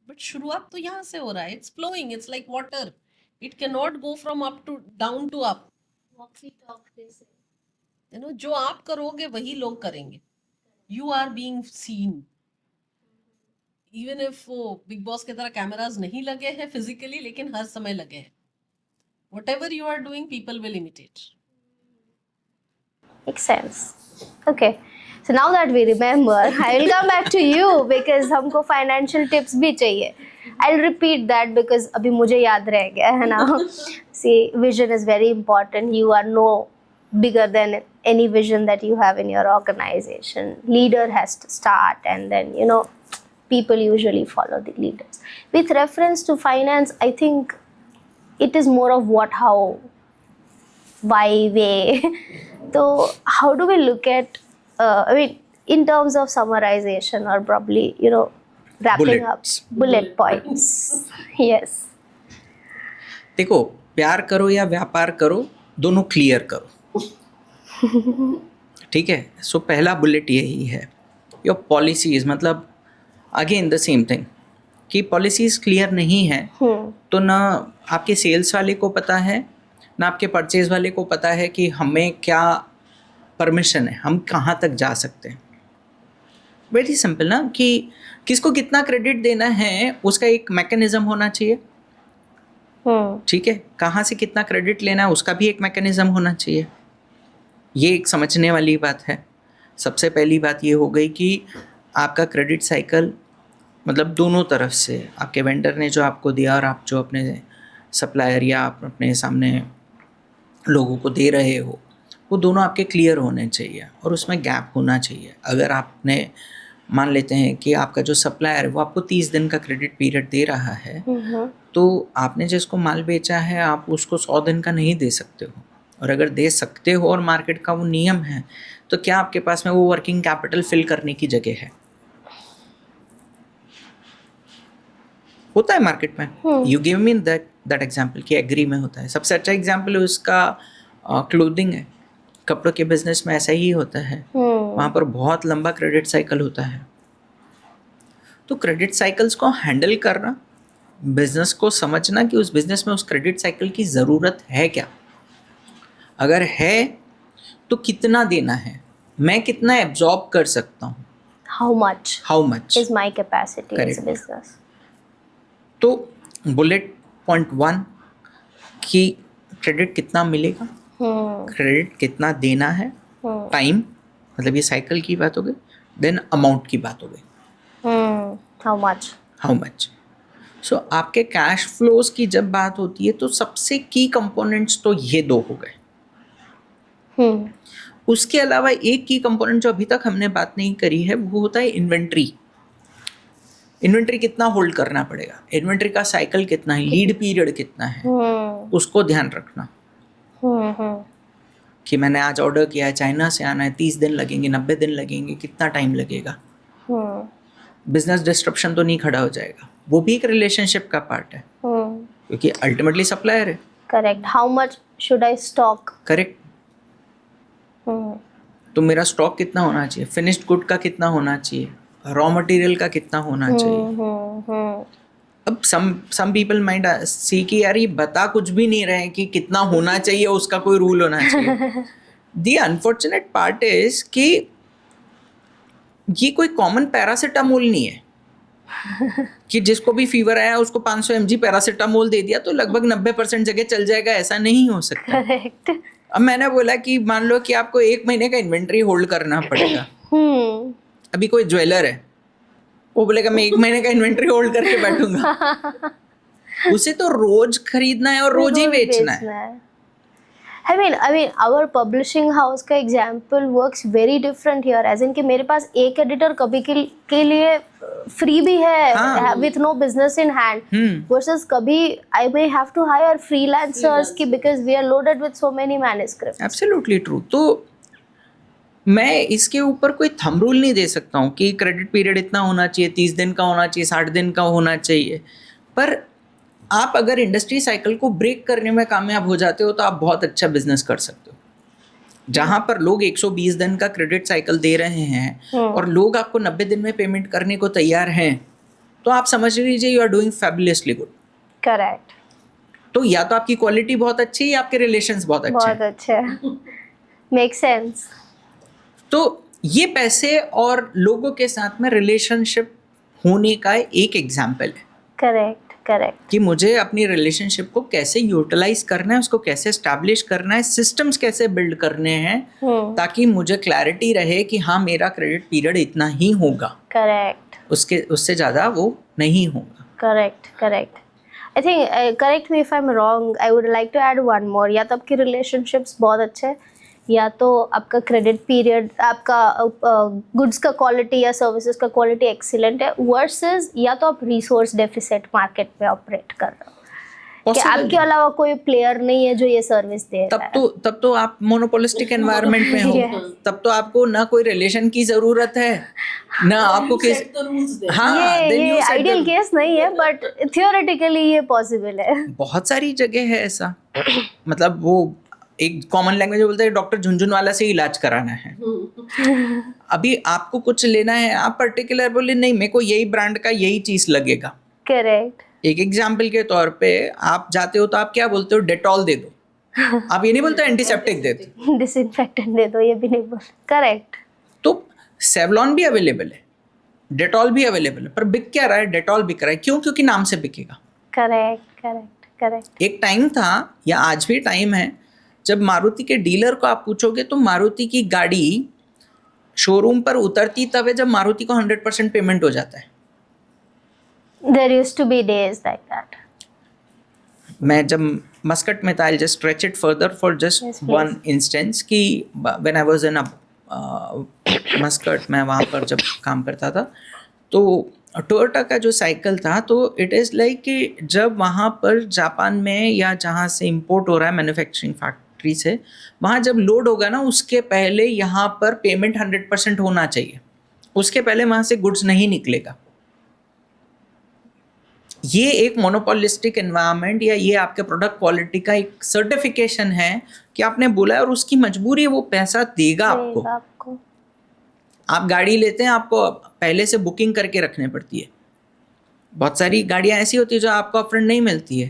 But शुरुआत तो यहाँ से हो रहा है. It's flowing. It's like water. It cannot go from up to down to up. Walk the talk, they say. जो आप करोगे वही लोग करेंगे. You are being seen. Even if वो बिग बॉस की तरह कैमरास नहीं लगे हैं physically, लेकिन हर समय लगे हैं. Whatever you are doing, people will imitate. Makes sense. Okay. So now that we remember, I will come back to you because हमको financial tips भी चाहिए. I'll repeat that because अभी मुझे याद रह गया है ना. See, vision is very important. You are no bigger than any vision that you have in your organization. Leader has to start, and then people usually follow the leaders. With reference to finance, I think it is more of what, how, why, way. So how do we look at in terms of summarization or probably wrapping Bullets. up bullet points? Yes. देखो, प्यार करो या व्यापार करो, दोनों clear करो. ठीक है. सो पहला बुलेट यही है. योर पॉलिसीज, मतलब अगेन द सेम थिंग कि पॉलिसीज क्लियर नहीं है तो ना आपके सेल्स वाले को पता है ना आपके परचेज वाले को पता है कि हमें क्या परमिशन है, हम कहाँ तक जा सकते हैं. वेरी सिंपल ना, कि किसको कितना क्रेडिट देना है उसका एक मैकेनिज्म होना चाहिए. ठीक है. कहाँ से कितना क्रेडिट लेना है उसका भी एक मैकेनिज्म होना चाहिए. ये एक समझने वाली बात है. सबसे पहली बात ये हो गई कि आपका क्रेडिट साइकिल मतलब दोनों तरफ से, आपके वेंडर ने जो आपको दिया और आप जो अपने सप्लायर या आप अपने सामने लोगों को दे रहे हो, वो दोनों आपके क्लियर होने चाहिए और उसमें गैप होना चाहिए। अगर आपने मान लेते हैं कि आपका जो सप्लायर है वो आपको 30 दिन का क्रेडिट पीरियड दे रहा है, तो आपने जिसको माल बेचा है आप उसको 100 दिन का नहीं दे सकते हो। और अगर दे सकते हो और मार्केट का वो नियम है, तो क्या आपके पास में वो वर्किंग कैपिटल फिल करने की जगह है? होता है मार्केट में। You give me that example कि एग्री में होता है। सबसे अच्छा एग्जाम्पल उसका क्लोथिंग है। कपड़ों के बिजनेस में ऐसा ही होता है, वहाँ पर बहुत लंबा क्रेडिट साइकिल होता है। तो क्रेडिट साइकिल्स को हैंडल करना, बिजनेस को समझना कि उस बिजनेस में उस क्रेडिट साइकिल की ज़रूरत है क्या, अगर है तो कितना देना है, मैं कितना एब्जॉर्ब कर सकता हूँ, how much is is my capacity as a Correct. business. तो बुलेट पॉइंट 1 कि क्रेडिट कितना मिलेगा, क्रेडिट कितना देना है, टाइम, मतलब ये साइकिल की बात हो गई। देन अमाउंट की बात हो गई, How much? सो आपके कैश फ्लोज की जब बात होती है तो सबसे की कंपोनेंट्स तो ये दो हो गए। उसके अलावा एक की कंपोनेंट जो अभी तक हमने बात नहीं करी है वो होता है इन्वेंट्री। इन्वेंट्री कितना होल्ड करना पड़ेगा, इन्वेंट्री का साइकिल कितना है, लीड पीरियड कितना है, उसको ध्यान रखना कि मैंने आज ऑर्डर किया है, चाइना से आना है, 30 दिन लगेंगे, 90 दिन लगेंगे, कितना टाइम लगेगा। बिजनेस डिस्ट्रप्शन तो नहीं खड़ा हो जाएगा, वो भी एक रिलेशनशिप का पार्ट है क्योंकि अल्टीमेटली सप्लायर है। Correct. How much should I stock? Correct. तो मेरा स्टॉक कितना होना चाहिए, फिनिश्ड गुड का कितना होना चाहिए, रॉ मटेरियल का कितना होना चाहिए। अब सम पीपल माइंड सी कि यार ये बता कुछ भी नहीं रहे कि कितना होना चाहिए, उसका कोई रूल होना चाहिए। द अनफॉर्चुनेट पार्ट इज कि ये कोई कॉमन पैरासिटामोल नहीं है कि जिसको भी फीवर आया उसको 500 mg पैरासिटामोल दे दिया तो लगभग 90% जगह चल जाएगा, ऐसा नहीं हो सकता। Correct. अब मैंने बोला कि मान लो कि आपको 1 महीने का इन्वेंट्री होल्ड करना पड़ेगा। अभी कोई ज्वेलर है, वो बोलेगा मैं 1 महीने का इन्वेंट्री होल्ड करके बैठूंगा, उसे तो रोज खरीदना है और रोज ही बेचना है। I mean, our publishing house का example works very different here. As in कि मेरे पास एक editor कभी के लिए free भी है, हाँ. with no business in hand. Versus कभी I may have to hire freelancers कि because we are loaded with so many manuscripts. Absolutely true. तो मैं इसके ऊपर कोई थंब रूल नहीं दे सकता हूँ कि क्रेडिट पीरियड इतना होना चाहिए, 30 दिन का होना चाहिए, 60 दिन का होना चाहिए। पर आप अगर इंडस्ट्री साइकिल को ब्रेक करने में कामयाब हो जाते हो तो आप बहुत अच्छा बिजनेस कर सकते हो। जहाँ पर लोग 120 दिन का क्रेडिट साइकिल दे रहे हैं और लोग आपको 90 दिन में पेमेंट करने को तैयार हैं, तो आप समझ लीजिए you are doing fabulously good. Correct. तो या तो आपकी क्वालिटी बहुत अच्छी है या आपके रिलेशंस बहुत अच्छे हैं। Make sense. तो ये पैसे और लोगों के साथ में रिलेशनशिप होने का एक एग्जाम्पल है। करेक्ट कि मुझे अपनी रिलेशनशिप को कैसे यूटिलाइज करना है, उसको कैसे एस्टैब्लिश करना है, सिस्टम्स कैसे बिल्ड करने हैं ताकि मुझे क्लैरिटी रहे कि हाँ मेरा क्रेडिट पीरियड इतना ही होगा। करेक्ट। उससे ज़्यादा वो नहीं होगा। Correct. I think, correct me if I am wrong, I would like to add one more. या तो आपके रिलेशनशिप्स बहुत अच्छे हैं, या तो आपका क्रेडिट पीरियड, आपका गुड्स का क्वालिटी या सर्विसेज का क्वालिटी एक्सीलेंट है, वर्सेस या तो आप रिसोर्स डेफिसिट मार्केट में ऑपरेट कर रहे हो कि आपके अलावा कोई प्लेयर नहीं है जो ये सर्विस दे रहा है। तब तो आप मोनोपोलिस्टिक एनवायरनमेंट में हो। तब तो आपको ना कोई रिलेशन की जरूरत है, ना आपको ये आइडियल केस नहीं है, बट थियोरेटिकली ये पॉसिबल है। बहुत सारी जगह है ऐसा। मतलब वो एक कॉमन लैंग्वेज में बोलते हैं डॉक्टर झुनझुनवाला से इलाज कराना है। अभी आपको कुछ लेना है, आप पर्टिकुलर बोले नहीं मेरे को यही ब्रांड का यही चीज लगेगा। करेक्ट। एक एग्जाम्पल के तौर पे आप जाते हो तो आप क्या बोलते हो, डेटॉल दे दो। आप ये नहीं बोलते एंटीसेप्टिक दे दो, डिसइंफेक्टेंट दे दो, ये भी नहीं बोलते। करेक्ट। तो सेवलॉन भी अवेलेबल है, डेटॉल भी अवेलेबल है, पर बिक क्या रहा है, डेटॉल बिक रहा है। क्यों? क्योंकि नाम से बिकेगा। करेक्ट। एक टाइम था या आज भी टाइम है जब मारुति के डीलर को आप पूछोगे तो मारुति की गाड़ी शोरूम पर उतरती तब है जब मारुति को 100% पेमेंट हो जाता है. There used to be days like that. मैं जब मस्कट में था, I'll just stretch it further for just Yes, please. one instance कि when I was in Muscat, मैं वहाँ पर जब काम करता था, तो टोयोटा का जो साइकिल था, तो इट इज़ लाइक कि जब वहाँ पर जापान में या जहाँ से इंपोर्ट हो रहा है मैन्युफैक्चरिंग फैक्ट्री से, वहाँ जब लोड होगा ना, उसके पहले यहाँ पर पेमेंट 100% होना चाहिए. उसके पहले वहाँ से गुड्स नहीं निकलेगा. ये एक मोनोपोलिस्टिक एनवायरनमेंट या ये आपके प्रोडक्ट क्वालिटी का एक सर्टिफिकेशन है कि आपने बोला है और उसकी मजबूरी है, वो पैसा देगा आपको. आपको आप गाड़ी लेते हैं, आपको पहले से बुकिंग करके रखने पड़ती है. बहुत सारी गाड़ियां ऐसी होती है जो आपको अपफ्रंट नहीं मिलती है.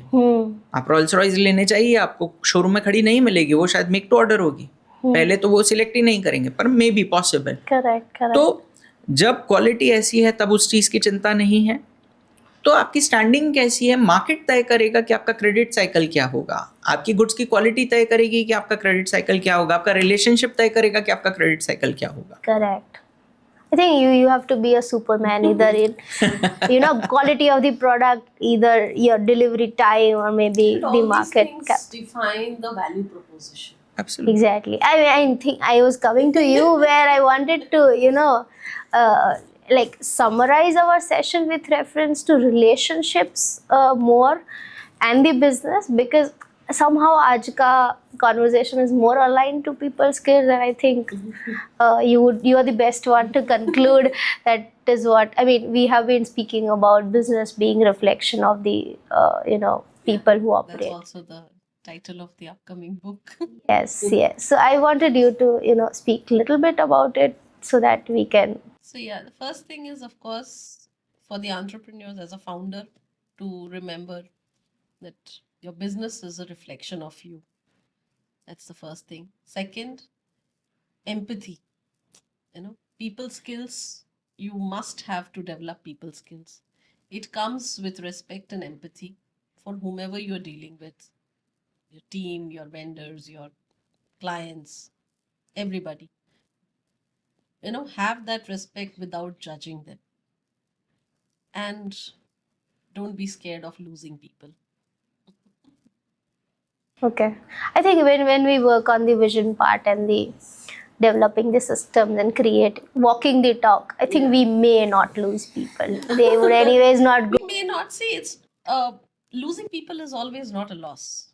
आप रॉल्स रॉयस लेने चाहिए, आपको शोरूम में खड़ी नहीं मिलेगी, वो शायद मेक टू ऑर्डर होगी. पहले तो वो सिलेक्ट ही नहीं करेंगे, पर मे बी पॉसिबल. करेक्ट. तो जब क्वालिटी ऐसी है तब उस चीज़ की चिंता नहीं है. तो आपकी स्टैंडिंग कैसी है, मार्केट तय करेगा कि आपका क्रेडिट साइकिल क्या होगा. आपकी गुड्स की क्वालिटी तय करेगी कि आपका क्रेडिट साइकिल क्या होगा. आपका रिलेशनशिप तय करेगा कि आपका क्रेडिट साइकिल क्या होगा. Correct. I think you have to be a superman either in quality of the product, either your delivery time, or maybe And all the these market things cap. define the value proposition. Absolutely. Exactly. I think I was coming to you where I wanted to like summarize our session with reference to relationships more and the business, because somehow aaj ka conversation is more aligned to people's skills, and I think you are the best one to conclude. That is what I mean. We have been speaking about business being reflection of the people who That's operate. also the title of the upcoming book. Yes. So I wanted you to speak a little bit about it so that we can. So yeah, the first thing is, of course, for the entrepreneurs as a founder, to remember that your business is a reflection of you. That's the first thing. Second, empathy. People skills, you must have to develop people skills. It comes with respect and empathy for whomever you're dealing with, your team, your vendors, your clients, everybody. Have that respect without judging them. And don't be scared of losing people. Okay. I think when we work on the vision part and the developing the systems and walking the talk, I think we may not lose people. They would anyways not go. We may not see it's losing people is always not a loss.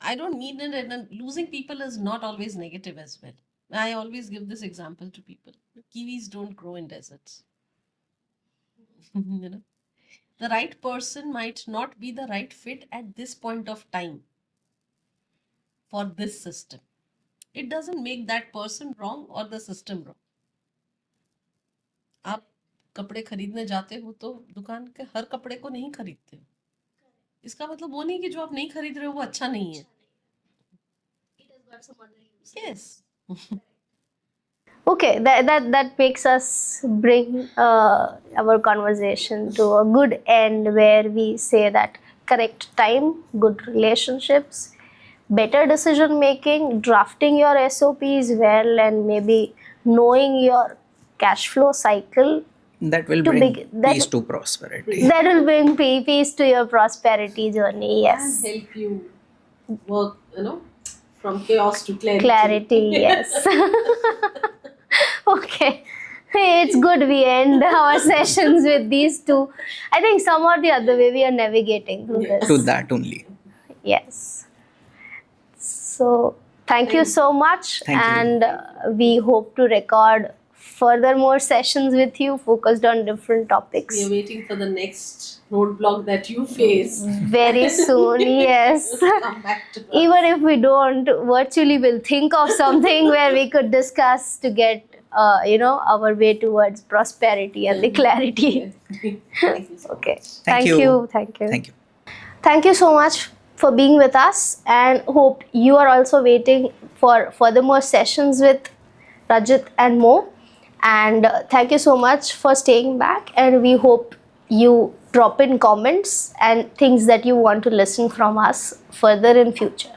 I don't mean it, and losing people is not always negative as well. I always give this example to people. Kiwis don't grow in deserts. The right person might not be the right fit at this point of time for this system. It doesn't make that person wrong or the system wrong. आप कपड़े खरीदने जाते हो तो दुकान के हर कपड़े को नहीं खरीदते हो. इसका मतलब वो नहीं कि जो आप नहीं खरीद रहे हो वो अच्छा नहीं है. Yes. Okay, that makes us bring our conversation to a good end, where we say that correct time, good relationships, better decision making, drafting your SOPs well, and maybe knowing your cash flow cycle. That will bring peace to prosperity. That will bring peace to your prosperity journey. Yes. And help you work, from chaos to clarity. Clarity, yes. Okay. It's good we end our sessions with these two. I think some or the other way we are navigating through Yes. this. To that only. Yes. So thank you so much. Thank you. And we hope to record further more sessions with you focused on different topics. We are waiting for the next roadblock that you face. Very soon, yes. Come back to us. Even if we don't, virtually we'll think of something where we could discuss to get our way towards prosperity and the clarity. Thank you so much. Okay. Thank you. you. Thank you. Thank you. Thank you so much for being with us, and hope you are also waiting for furthermore sessions with Rajat and Mo. And thank you so much for staying back, and we hope you drop in comments and things that you want to listen from us further in future.